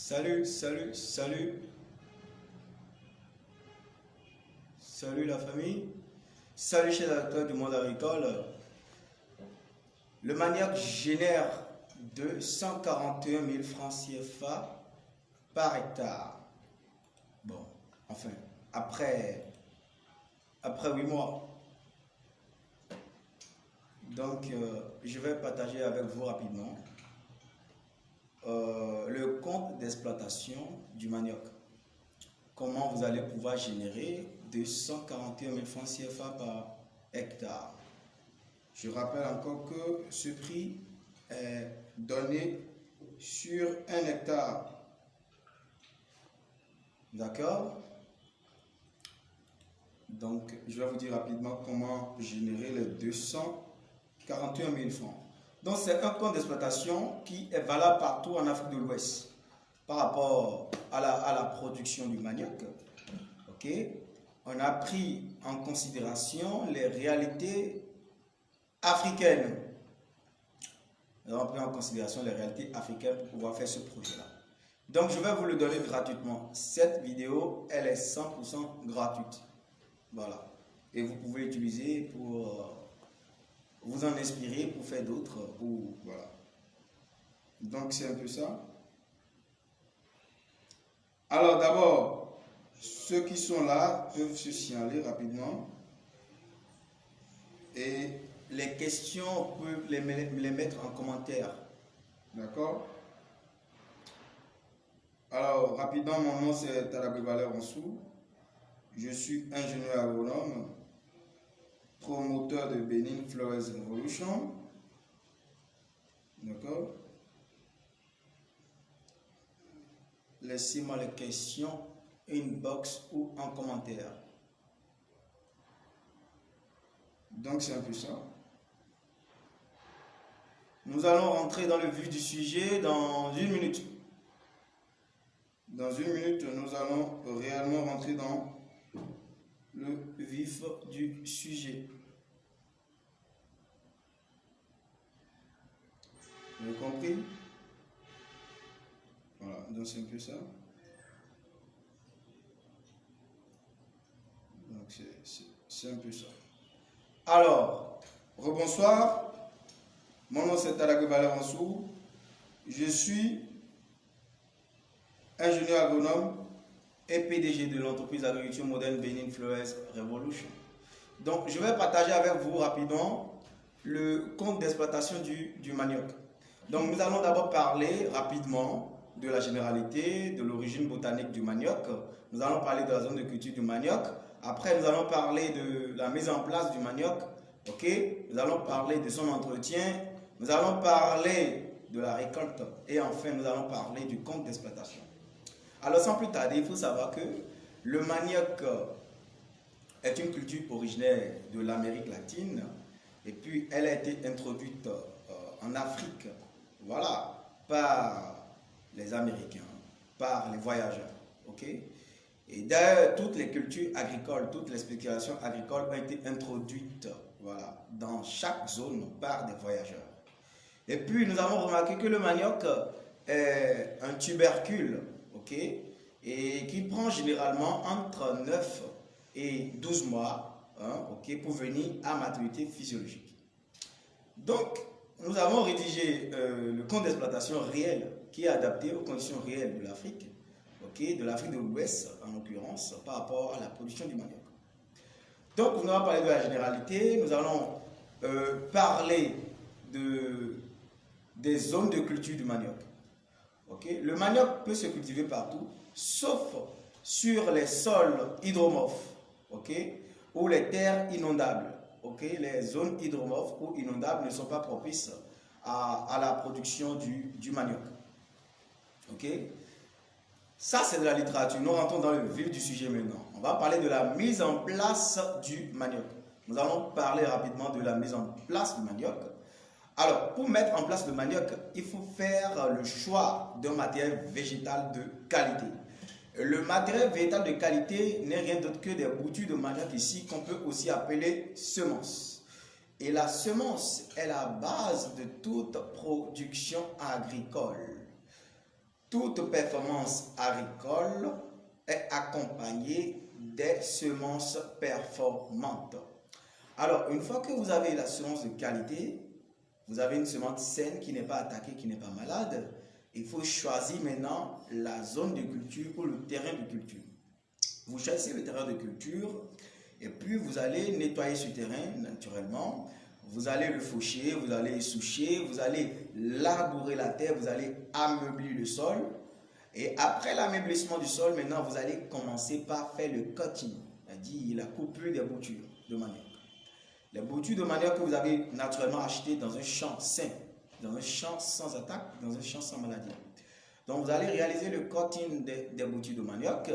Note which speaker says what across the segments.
Speaker 1: Salut, salut, salut, salut la famille, salut chers acteurs du monde agricole. Le manioc génère 241 000 francs CFA par hectare. Bon, enfin, après, après 8 mois. Donc, je vais partager avec vous rapidement le compte d'exploitation du manioc. Comment vous allez pouvoir générer 241 000 francs CFA par hectare. Je rappelle encore que ce prix est donné sur un hectare. D'accord? Donc, je vais vous dire rapidement comment générer les 241 000 francs. Donc, c'est un compte d'exploitation qui est valable partout en Afrique de l'Ouest par rapport à la production du manioc. Ok? On a pris en considération les réalités africaines. Nous avons pris en considération les réalités africaines pour pouvoir faire ce projet-là. Donc, je vais vous le donner gratuitement. Cette vidéo, elle est 100% gratuite. Voilà. Et vous pouvez l'utiliser pour vous en inspirer, pour faire d'autres. Voilà. Donc, c'est un peu ça. Alors, d'abord, ceux qui sont là peuvent se signaler rapidement. Et les questions, on peut les mettre en commentaire. D'accord? Alors, rapidement, mon nom c'est Talabé Valère Onsou. Je suis ingénieur agronome, promoteur de Benin Flores Revolution. D'accord? Laissez-moi les questions inbox ou en commentaire. Donc, c'est un peu ça. Nous allons rentrer dans le vif du sujet dans une minute. Dans une minute, nous allons réellement rentrer dans le vif du sujet. Vous avez compris? Voilà, donc c'est un peu ça. Donc c'est un peu ça. Alors, rebonsoir. Mon nom c'est Talagwe Valeransou. Je suis ingénieur agronome et PDG de l'entreprise d'agriculture moderne Benin Flores Revolution. Donc, je vais partager avec vous rapidement le compte d'exploitation du manioc. Donc, nous allons d'abord parler rapidement de la généralité, de l'origine botanique du manioc. Nous allons parler de la zone de culture du manioc. Après, nous allons parler de la mise en place du manioc. Ok? Nous allons parler de son entretien. Nous allons parler de la récolte. Et enfin, nous allons parler du compte d'exploitation. Alors, sans plus tarder, il faut savoir que le manioc est une culture originaire de l'Amérique latine. Et puis, elle a été introduite en Afrique, voilà, par les Américains, par les voyageurs. Ok? Et d'ailleurs, toutes les cultures agricoles, toutes les spéculations agricoles ont été introduites, voilà, dans chaque zone par des voyageurs. Et puis, nous avons remarqué que le manioc est un tubercule, ok, et qui prend généralement entre 9 et 12 mois, hein, ok, pour venir à maturité physiologique. Donc, nous avons rédigé le compte d'exploitation réel qui est adapté aux conditions réelles de l'Afrique, okay, de l'Afrique de l'Ouest en l'occurrence, par rapport à la production du manioc. Donc, nous allons parler de la généralité, nous allons parler des zones de culture du manioc. Okay? Le manioc peut se cultiver partout, sauf sur les sols hydromorphes, okay? Ou les terres inondables. Okay? Les zones hydromorphes ou inondables ne sont pas propices à la production du manioc. Okay? Ça, c'est de la littérature. Nous rentrons dans le vif du sujet maintenant. On va parler de la mise en place du manioc. Nous allons parler rapidement de la mise en place du manioc. Alors, pour mettre en place le manioc, il faut faire le choix d'un matériel végétal de qualité. Le matériel végétal de qualité n'est rien d'autre que des boutures de manioc ici qu'on peut aussi appeler semences. Et la semence est la base de toute production agricole. toute performance agricole est accompagnée des semences performantes. Alors, une fois que vous avez la semence de qualité, vous avez une semence saine qui n'est pas attaquée, qui n'est pas malade, il faut choisir maintenant la zone de culture ou le terrain de culture. Vous choisissez le terrain de culture et puis vous allez nettoyer ce terrain naturellement. Vous allez le faucher, vous allez soucher, vous allez labourer la terre, vous allez ameublir le sol. Et après l'ameublissement du sol, maintenant vous allez commencer par faire le cutting, c'est-à-dire la coupure des boutures de manioc. Les boutures de manioc que vous avez naturellement achetées dans un champ sain, dans un champ sans attaque, dans un champ sans maladie. Donc vous allez réaliser le cutting des boutures de manioc.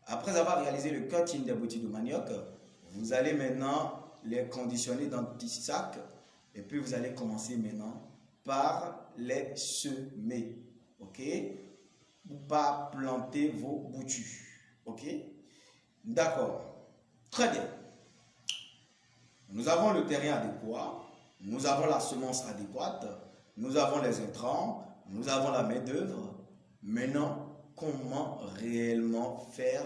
Speaker 1: Après avoir réalisé le cutting des boutures de manioc, vous allez maintenant les conditionner dans des petits sacs et puis vous allez commencer maintenant par les semer, ok, ou par planter vos boutures, ok, d'accord, très bien. Nous avons le terrain adéquat, nous avons la semence adéquate, nous avons les intrants, nous avons la main d'œuvre. Maintenant, comment réellement faire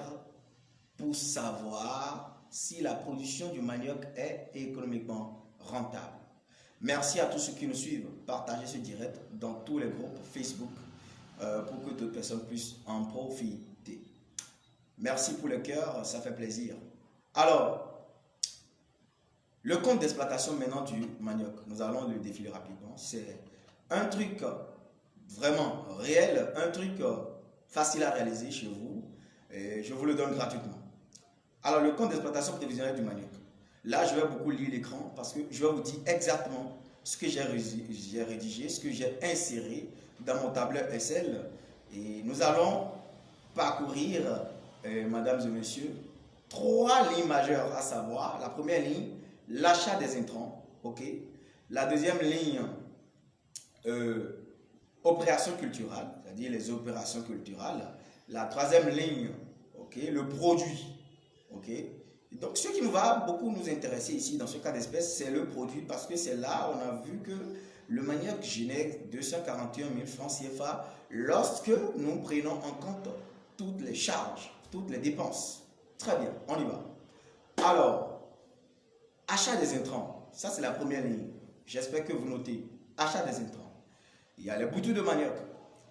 Speaker 1: pour savoir si la production du manioc est économiquement rentable? Merci à tous ceux qui nous suivent. Partagez ce direct dans tous les groupes Facebook pour que d'autres personnes puissent en profiter. Merci pour le cœur, ça fait plaisir. Alors, le compte d'exploitation maintenant du manioc, nous allons le défiler rapidement. C'est un truc vraiment réel, un truc facile à réaliser chez vous. Et je vous le donne gratuitement. Alors, le compte d'exploitation prévisionnelle du manioc. Là, je vais beaucoup lire l'écran parce que je vais vous dire exactement ce que j'ai rédigé, ce que j'ai inséré dans mon tableur Excel. Et nous allons parcourir, mesdames et messieurs, 3 lignes majeures, à savoir, la première ligne, l'achat des intrants, ok. La deuxième ligne, opérations culturelles, c'est-à-dire les opérations culturelles. La troisième ligne, ok, le produit, ok. Donc, ce qui nous va beaucoup nous intéresser ici, dans ce cas d'espèce, c'est le produit, parce que c'est là où on a vu que le manioc génère 241 000 francs CFA lorsque nous prenons en compte toutes les charges, toutes les dépenses. Très bien, on y va. Alors, achat des intrants, ça c'est la première ligne. J'espère que vous notez. Achat des intrants. Il y a les boutures de manioc.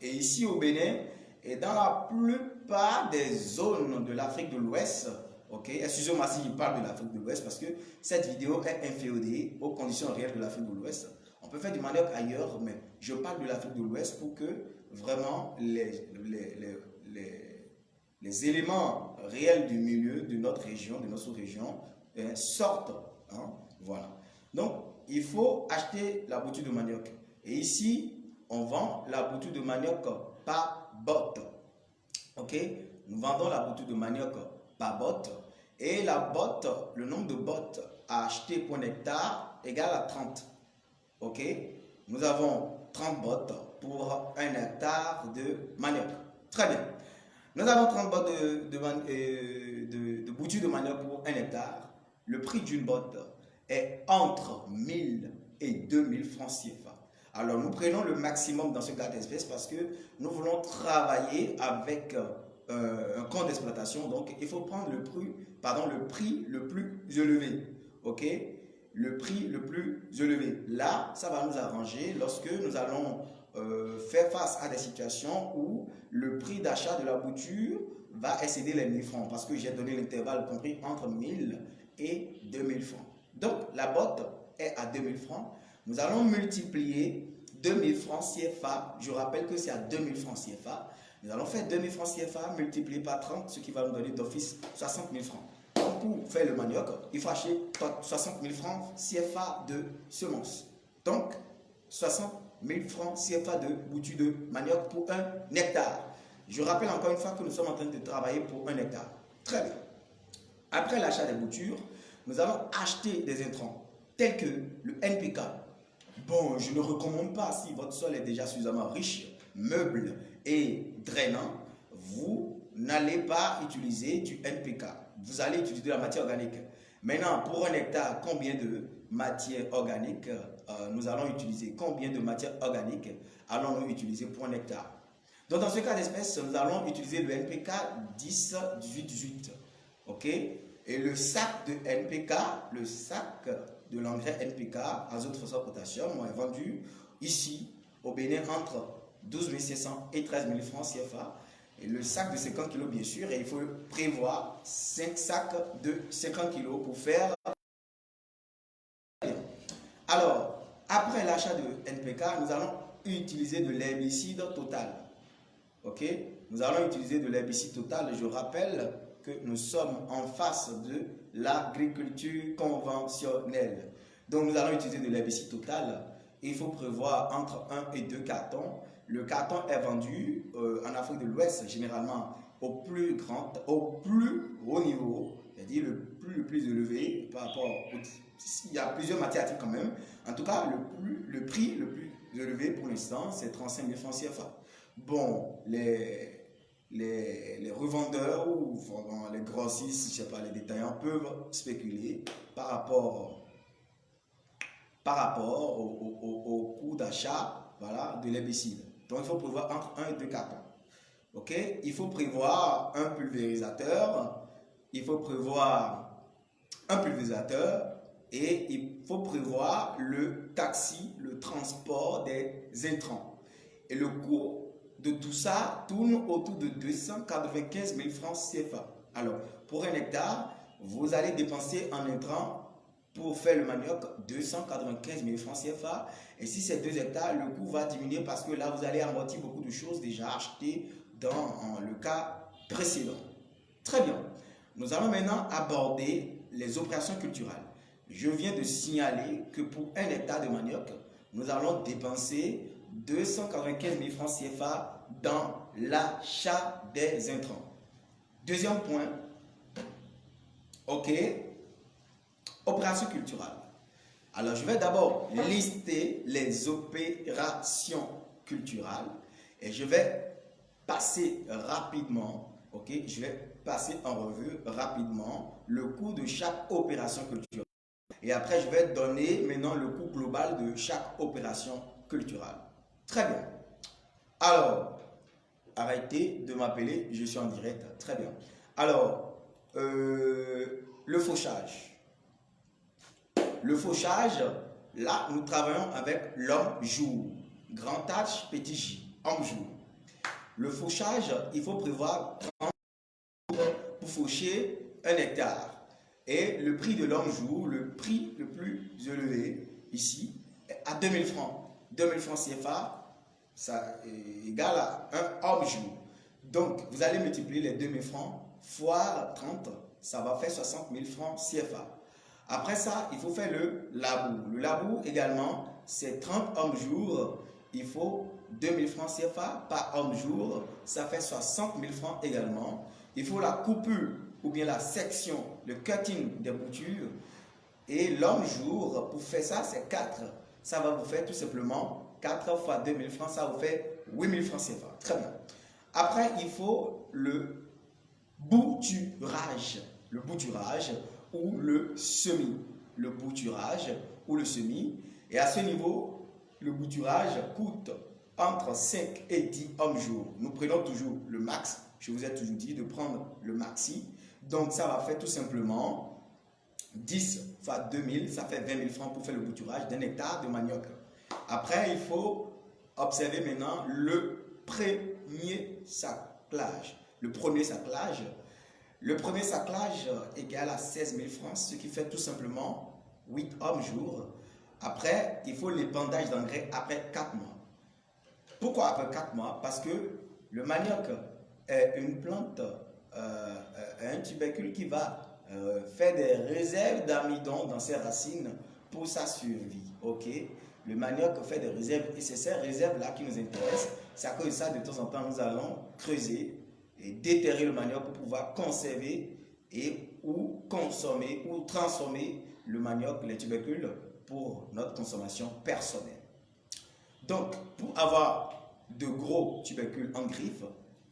Speaker 1: Et ici au Bénin, et dans la plupart des zones de l'Afrique de l'Ouest, ok, excusez-moi si je parle de l'Afrique de l'Ouest parce que cette vidéo est inféodée aux conditions réelles de l'Afrique de l'Ouest. On peut faire du manioc ailleurs, mais je parle de l'Afrique de l'Ouest pour que vraiment les éléments réels du milieu de notre région, de notre sous-région, sortent. Hein, voilà. Donc, il faut acheter la bouture de manioc. Et ici, on vend la bouture de manioc par botte. Ok? Nous vendons la bouture de manioc par botte. Et la botte, le nombre de bottes à acheter pour un hectare égale à 30. Ok? Nous avons 30 bottes pour un hectare de manioc. Très bien. Nous avons 30 bottes de bouture de manioc pour un hectare. Le prix d'une botte est entre 1000 et 2000 francs CFA. Alors nous prenons le maximum dans ce cas d'espèce parce que nous voulons travailler avec un compte d'exploitation. Donc il faut prendre le prix le plus élevé. Ok? Le prix le plus élevé. Là, ça va nous arranger lorsque nous allons faire face à des situations où le prix d'achat de la bouture va excéder les 1000 francs parce que j'ai donné l'intervalle compris entre 1000 et 2000 francs. Donc la botte est à 2000 francs. Nous allons multiplier 2000 francs CFA. Je rappelle que c'est à 2000 francs CFA. Nous allons faire 2000 francs CFA multiplié par 30, ce qui va nous donner d'office 60 000 francs. Donc pour faire le manioc, il faut acheter 60 000 francs CFA de semences. Donc 60 000 francs CFA de bouture de manioc pour un hectare. Je rappelle encore une fois que nous sommes en train de travailler pour un hectare. Très bien. Après l'achat des boutures, nous allons acheter des intrants tels que le NPK. Bon, je ne recommande pas, si votre sol est déjà suffisamment riche, meuble et drainant, vous n'allez pas utiliser du NPK. Vous allez utiliser de la matière organique. Maintenant, pour un hectare, combien de matière organique nous allons utiliser? Combien de matière organique allons-nous utiliser pour un hectare? Donc dans ce cas d'espèce, nous allons utiliser le NPK 10-18-18. OK? Et le sac de NPK, le sac de l'engrais NPK, azote, phosphore, potassium, est vendu ici au Bénin entre 12 500 et 13 000 francs CFA. Et le sac de 50 kg, bien sûr, et il faut prévoir 5 sacs de 50 kg pour faire. Alors, après l'achat de NPK, nous allons utiliser de l'herbicide total. OK? Nous allons utiliser de l'herbicide total. Je rappelle que nous sommes en face de l'agriculture conventionnelle. Donc, nous allons utiliser de l'herbicide total. Il faut prévoir entre 1 et 2 cartons. Le carton est vendu en Afrique de l'Ouest, généralement au plus haut niveau, c'est-à-dire le plus élevé par rapport au... Il y a plusieurs matières actives quand même. En tout cas, le prix le plus élevé pour l'instant, c'est 35 000 francs CFA. Bon, les revendeurs ou les grossistes, je ne sais pas, les détaillants peuvent spéculer par rapport au coût d'achat, voilà, de l'herbicide. Donc, il faut prévoir entre 1 et 2 cartons. OK? Il faut prévoir un pulvérisateur. Il faut prévoir un pulvérisateur et il faut prévoir le taxi, le transport des intrants. Et le coût de tout ça tourne autour de 295 000 francs CFA. Alors, pour un hectare, vous allez dépenser en intrants pour faire le manioc 295 000 francs CFA. Et si c'est 2 hectares, le coût va diminuer parce que là, vous allez amortir beaucoup de choses déjà achetées dans le cas précédent. Très bien. Nous allons maintenant aborder les opérations culturelles. Je viens de signaler que pour 1 hectare de manioc, nous allons dépenser 295 000 francs CFA dans l'achat des intrants. Deuxième point, OK, opérations culturelles. Alors, je vais d'abord lister les opérations culturelles et je vais passer rapidement, OK, je vais passer en revue rapidement le coût de chaque opération culturelle. Et après, je vais donner maintenant le coût global de chaque opération culturelle. Très bien. Alors, arrêtez de m'appeler, je suis en direct. Très bien. Alors, le fauchage. Le fauchage, là, nous travaillons avec l'homme-jour. Grand H, petit J, homme-jour. Le fauchage, il faut prévoir 30 pour faucher 1 hectare. Et le prix de l'homme-jour, le prix le plus élevé, ici, est à 2000 francs. 2000 francs CFA, ça est égal à un homme-jour. Donc, vous allez multiplier les 2000 francs fois 30, ça va faire 60 000 francs CFA. Après ça, il faut faire le labour. Le labour également, c'est 30 hommes-jours. Il faut 2000 francs CFA par homme-jour. Ça fait 60 000 francs également. Il faut la coupure ou bien la section, le cutting des boutures. Et l'homme-jour, pour faire ça, c'est 4. Ça va vous faire tout simplement 4 fois 2000 francs. Ça vous fait 8000 francs CFA. Très bien. Après, il faut le bouturage. Le bouturage ou le semis. Le bouturage ou le semis. Et à ce niveau, le bouturage coûte entre 5 et 10 hommes-jours. Nous prenons toujours le max. Je vous ai toujours dit de prendre le maxi. Donc, ça va faire tout simplement 10 fois 2000, ça fait 20 000 francs pour faire le bouturage d'1 hectare de manioc. Après, il faut observer maintenant le premier saclage. Le premier saclage égale à 16 000 francs, ce qui fait tout simplement 8 hommes-jours. Après, il faut l'épandage d'engrais après 4 mois. Pourquoi après 4 mois? Parce que le manioc est une plante, un tubercule qui va faire des réserves d'amidon dans ses racines pour sa survie. Ok? Le manioc fait des réserves et c'est ces réserves-là qui nous intéressent. C'est à cause de ça, de temps en temps, nous allons creuser et déterrer le manioc pour pouvoir conserver ou consommer ou transformer le manioc, les tubercules, pour notre consommation personnelle. Donc, pour avoir de gros tubercules en griffe,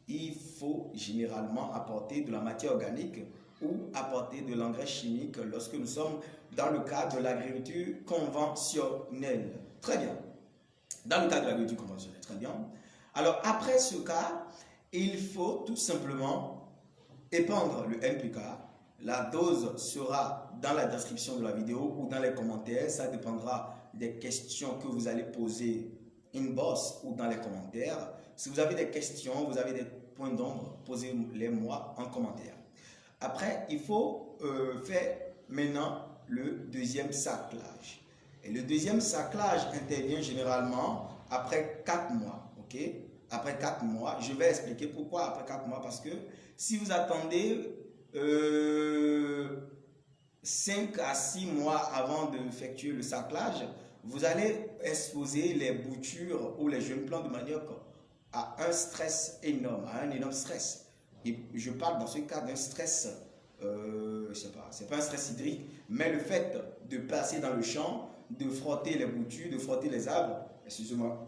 Speaker 1: il faut généralement apporter de la matière organique ou apporter de l'engrais chimique lorsque nous sommes dans le cadre de l'agriculture conventionnelle. Très bien. Dans le cadre de l'agriculture conventionnelle, très bien. Alors, après ce cas, il faut tout simplement épandre le NPK. La dose sera dans la description de la vidéo ou dans les commentaires. Ça dépendra des questions que vous allez poser inbox ou dans les commentaires. Si vous avez des questions, vous avez des points d'ombre, posez-les-moi en commentaire. Après, il faut faire maintenant le deuxième saclage. Et le deuxième saclage intervient généralement après 4 mois. Ok? Après 4 mois, je vais expliquer pourquoi après 4 mois. Parce que si vous attendez 5 à 6 mois avant d'effectuer le saclage, vous allez exposer les boutures ou les jeunes plants de manioc à un stress énorme, à un énorme stress. Et je parle dans ce cas d'un stress, je sais pas, c'est pas un stress hydrique, mais le fait de passer dans le champ, de frotter les boutures, de frotter les arbres, excusez-moi,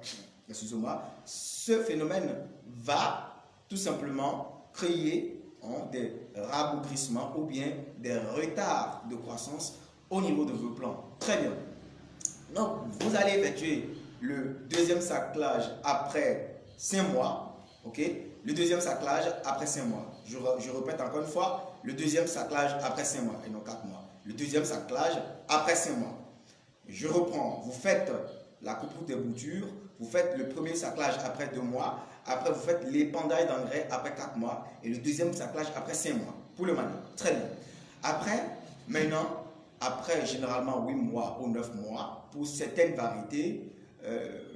Speaker 1: ce phénomène va tout simplement créer des rabougrissements ou bien des retards de croissance au niveau de vos plants. Très bien. Donc, vous allez effectuer le deuxième saclage après 5 mois. Ok? Le deuxième saclage après 5 mois. Je répète encore une fois, le deuxième saclage après 5 mois et non 4 mois. Le deuxième saclage après 5 mois. Je reprends. Vous faites la coupe des boutures. Vous faites le premier saclage après 2 mois. Après, vous faites l'épandage d'engrais après 4 mois. Et le deuxième saclage après 5 mois. Pour le manioc. Très bien. Après, maintenant, après généralement 8 mois ou 9 mois, pour certaines variétés,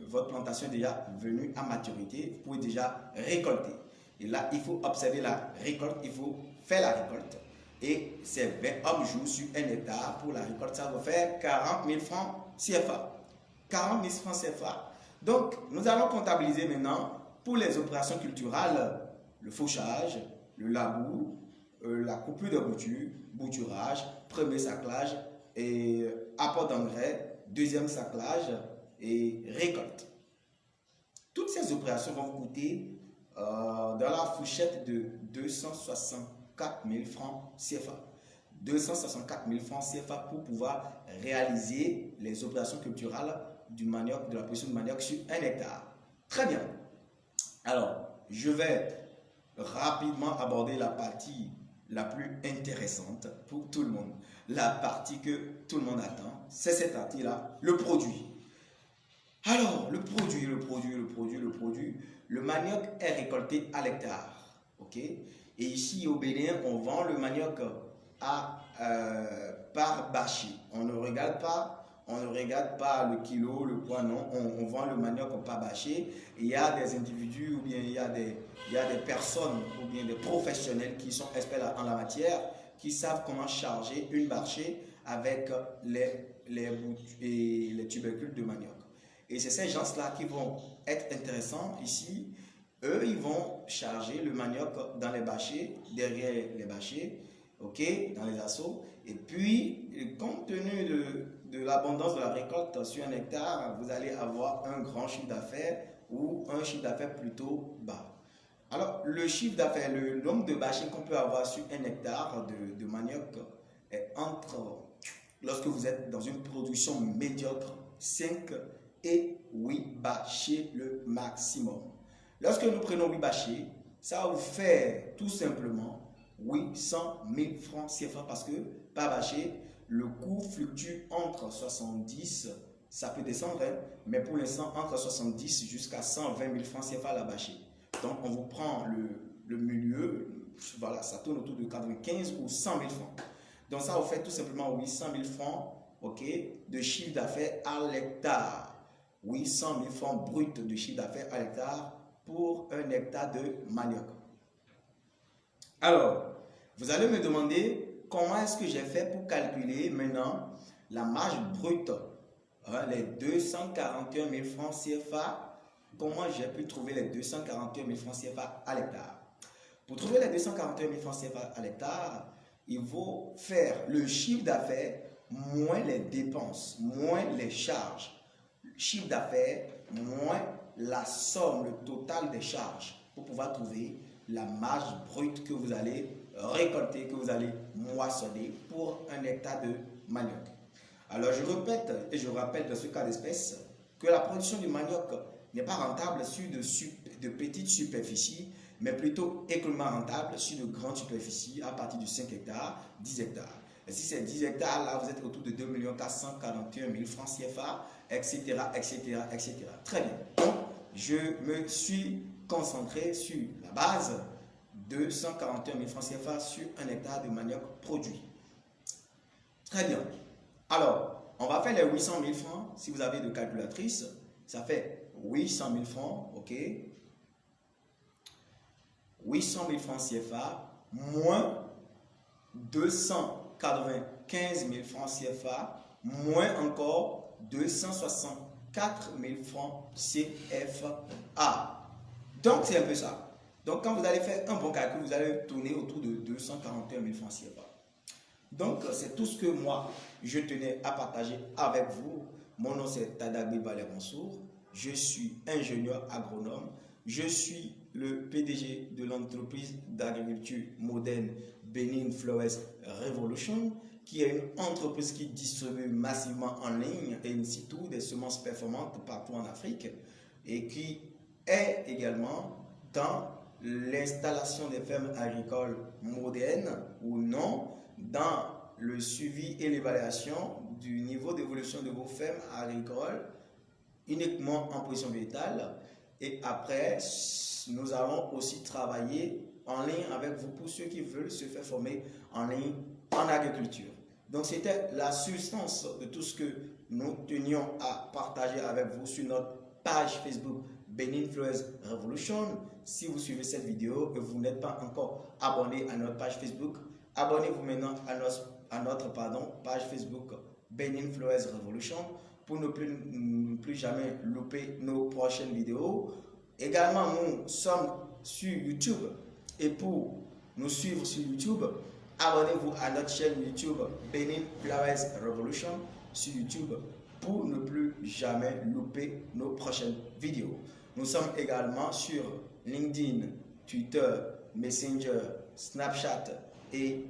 Speaker 1: votre plantation est déjà venue à maturité. Vous pouvez déjà récolter. Et là, il faut observer la récolte. Il faut faire la récolte. Et c'est 20 hommes jours sur 1 hectare. Pour la récolte, ça va faire 40 000 francs CFA. 40 000 francs CFA. Donc, nous allons comptabiliser maintenant pour les opérations culturales, le fauchage, le labour, la coupure de boutures, bouturage, premier saclage et apport d'engrais, deuxième saclage et récolte. Toutes ces opérations vont vous coûter dans la fourchette de 264 000 francs CFA. 264 000 francs CFA pour pouvoir réaliser les opérations culturales du manioc, de la production de manioc sur 1 hectare. Très bien. Alors, je vais rapidement aborder la partie la plus intéressante pour tout le monde. La partie que tout le monde attend, c'est cette partie-là, le produit. Alors, le produit. Le manioc est récolté à l'hectare. Ok? Et ici au Bénin, on vend le manioc par bâché. On ne regarde pas le kilo, le poids, non. On vend le manioc par bâché. Il y a des individus ou bien il y a des personnes ou bien des professionnels qui sont experts en la matière, qui savent comment charger une bâchée avec les tubercules de manioc. Et c'est ces gens-là qui vont être intéressants ici. Eux, ils vont charger le manioc dans les bâchés, derrière les bâchés, ok, dans les assauts. Et puis, compte tenu de l'abondance de la récolte sur 1 hectare, vous allez avoir un grand chiffre d'affaires ou un chiffre d'affaires plutôt bas. Alors, le chiffre d'affaires, le nombre de bâchés qu'on peut avoir sur 1 hectare de manioc est entre, lorsque vous êtes dans une production médiocre, 5 et 8 bâchés le maximum. Lorsque nous prenons 8 bâchés, ça va vous faire tout simplement 800 000 francs CFA parce que par bâché, le coût fluctue entre 70, ça peut descendre, hein, mais pour l'instant entre 70 jusqu'à 120 000 francs CFA la bâchée. Donc on vous prend le milieu, voilà, ça tourne autour de 95 ou 100 000 francs. Donc ça vous fait tout simplement 800 000 francs, ok, de chiffre d'affaires à l'hectare. 800 000 francs bruts de chiffre d'affaires à l'hectare pour 1 hectare de manioc. Alors, vous allez me demander comment est-ce que j'ai fait pour calculer maintenant la marge brute, hein, les 241 000 francs CFA. Comment j'ai pu trouver les 241 000 francs CFA à l'hectare? Pour trouver les 241 000 francs CFA à l'hectare, il faut faire le chiffre d'affaires moins les dépenses, moins les charges. Chiffre d'affaires moins la somme, le total des charges pour pouvoir trouver la marge brute que vous allez récolter, que vous allez moissonner pour 1 hectare de manioc. Alors je répète et je rappelle dans ce cas d'espèce que la production du manioc n'est pas rentable sur de petites superficies, mais plutôt économiquement rentable sur de grandes superficies à partir de 5 hectares, 10 hectares. Et si c'est 10 hectares, là, vous êtes autour de 2 441 000 francs CFA, etc., etc., etc. Très bien. Donc, je me suis concentré sur la base de 141 000 francs CFA sur un hectare de manioc produit. Très bien. Alors, on va faire les 800 000 francs. Si vous avez de calculatrice, ça fait 800 000 francs, ok? 800 000 francs CFA moins 295 000 francs CFA moins encore 264 000 francs CFA. Donc, c'est un peu ça. Donc, quand vous allez faire un bon calcul, vous allez tourner autour de 241 000 francs CFA. Donc, c'est tout ce que moi, je tenais à partager avec vous. Mon nom, c'est Tadagbe Valère-Mansour. Je suis ingénieur agronome. Je suis le PDG de l'entreprise d'agriculture moderne Benin Flores Revolution, qui est une entreprise qui distribue massivement en ligne et in situ des semences performantes partout en Afrique et qui est également dans l'installation des fermes agricoles modernes ou non, dans le suivi et l'évaluation du niveau d'évolution de vos fermes agricoles uniquement en position végétale. Et après, nous allons aussi travailler en ligne avec vous pour ceux qui veulent se faire former en ligne en agriculture. Donc, c'était la substance de tout ce que nous tenions à partager avec vous sur notre page Facebook Benin Flores Revolution. Si vous suivez cette vidéo et vous n'êtes pas encore abonné à notre page Facebook, abonnez-vous maintenant à notre page Facebook Benin Flores Revolution pour ne plus jamais louper nos prochaines vidéos. Également, nous sommes sur YouTube et pour nous suivre sur YouTube, abonnez-vous à notre chaîne YouTube Benin Flores Revolution sur YouTube pour ne plus jamais louper nos prochaines vidéos. Nous sommes également sur LinkedIn, Twitter, Messenger, Snapchat et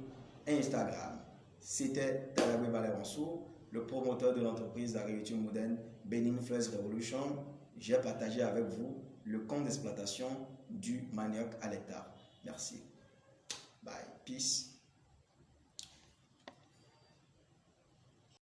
Speaker 1: Instagram. C'était Tadagbe Valère-Mansour, le promoteur de l'entreprise d'agriculture moderne Benin Flores Revolution. J'ai partagé avec vous le compte d'exploitation du manioc à l'hectare. Merci. Bye. Peace.